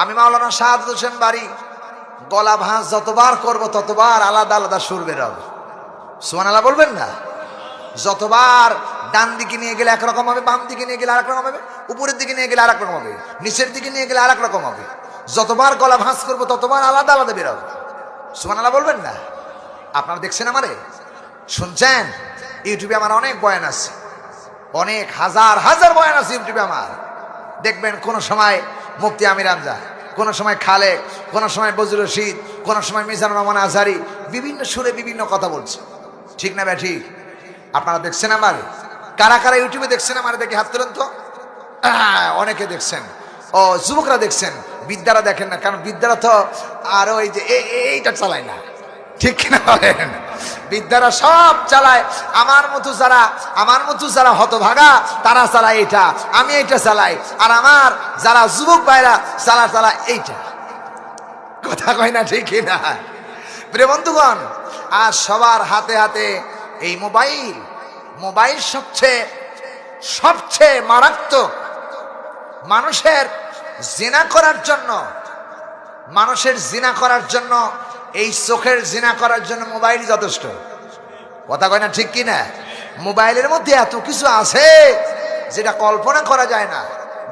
আমি মাওলানা শাহাদাত হোসেন বারী গলা ভাঁজ যতবার করব ততবার আলাদা আলাদা সুর বেরোবে। সুবহানাল্লাহ বলবেন না? যতবার ডান দিকে নিয়ে গেলে একরকম হবে, বাম দিকে নিয়ে গেলে আরেক রকম হবে, উপরের দিকে নিয়ে গেলে আরেক রকম হবে, নিচের দিকে নিয়ে গেলে আরেক রকম হবে। যতবার গলা ভাঁজ করবো ততবার আলাদা আলাদা বেরোবে। সুবহানাল্লাহ বলবেন না? আপনারা দেখছেন আমারে, শুনছেন? ইউটিউবে আমার অনেক বয়ান আছে, অনেক হাজার হাজার বয়ান আছে ইউটিউবে আমার। দেখবেন কোন সময় মুফতি আমির হামজা, কোন সময় খালেক, কোন সময় বজরুল রশিদ, কোন সময় মিজানুর রহমান আজহারী বিভিন্ন সুরে বিভিন্ন কথা বলছে। ঠিক না ব্যাঠি? আপনারা দেখছেন আমার? কারা কারা ইউটিউবে দেখছেন আমার? দেখি হাত তুলেন তো। অনেকে দেখছেন। ও যুবকরা দেখছেন, বিদ্যারা দেখেন না, কারণ বিদ্যারা তো আর ওই যে এইটা চালায় না। ঠিক কিনা বলেন? বিদ্যারা সব চালায় আমার মতো যারা হতভাগা তারা চালায় এটা, আমি এইটা চালাই। আর আমার যারা যুবক ভাইরা চালায় এইটা। কথা কয় না? ঠিক কিনা? প্রিয় বন্ধুগণ, আর সবার হাতে হাতে এই মোবাইল সবচেয়ে মারাত্মক। মানুষের জিনা করার জন্য এই চোখের জিনা করার জন্য মোবাইল যথেষ্ট। কথা কয় না? ঠিক কিনা? মোবাইলের মধ্যে এত কিছু আছে যেটা কল্পনা করা যায় না।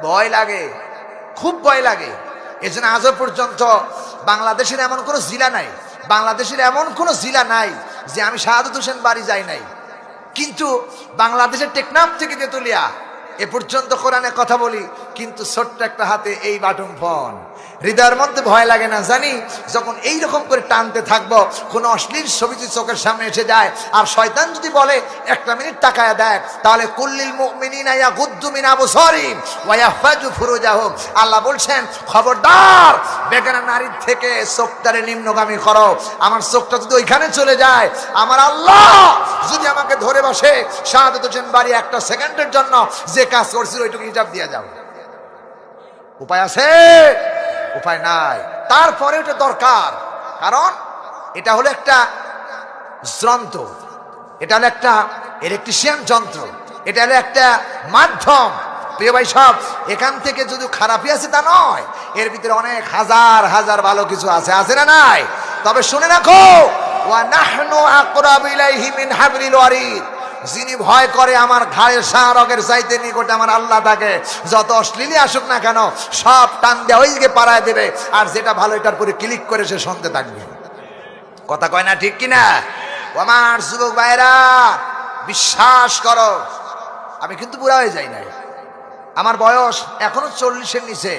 ভয় লাগে, খুব ভয় লাগে। এজন্য আজও পর্যন্ত বাংলাদেশের এমন কোনো জিলা নাই যে আমি শাহাদাত হোসেন বারী যাই নাই। কিন্তু বাংলাদেশের টেকনাফ থেকে তেতুলিয়া এ পর্যন্ত কোরআনে কথা বলি, কিন্তু ছোট্ট একটা হাতে এই বাটন ফোন। হৃদয়ের মধ্যে ভয় লাগে না জানি, যখন এইরকম করে টানতে থাকবো কোনো অশ্লীল ছবি যদি চোখের সামনে এসে যায়, আর শয়তান যদি বলে একটা মিনিট তাকায়া দেখ, তাহলে কুল্লিল মুমিনিনা ইয়াগুদ্দু মিন আবসারিহিম ওয়া ইয়াহফাজু ফুরুজাহুম। আল্লাহ বলছেন, খবরদার বেগানা নারীর থেকে চোখটারে নিম্নগামী করো। আমার চোখটা যদি ওইখানে চলে যায়, আমার আল্লাহ যদি আমাকে ধরে বসে, শাহাদাত হোসেন বারী একটা সেকেন্ডের জন্য যে কাজ করছিল ওইটুকু হিসাব দিয়ে যাও। উপায় আছে? উপায় নাই। তারপরে এটা দরকার, কারণ এটা হলো একটা যন্ত্র, এটা হলো একটা ইলেকট্রিশিয়ান যন্ত্র, এটা হলো একটা মাধ্যম। প্রিয় ভাই সব, এখান থেকে যদি খারাপই আছে তা নয়, এর ভিতরে অনেক হাজার হাজার ভালো কিছু আছে না নাই? তবে শুনে রাখো, ওয়া নাহনু আকরাবু ইলাইহি মিন হাবলিল ওয়ারিদ। যিনি ভয় করে আমার ঘাড়ের শাহরগের চাইতে নিকটে আমার আল্লাহ তাকে, যত অশ্লীলই আসুক না কেন সব টান দেওয়া ওইদিকে পাড়ায় দেবে, আর যেটা ভালো এটার পরে ক্লিক করে সে শুনতে থাকবে। কথা কয় না? ঠিক কিনা? আমার যুবক ভাইরা, বিশ্বাস করো, আমি কিন্তু বুড়া হয়ে যাই নাই। আমার বয়স এখনো 40-এর নিচে।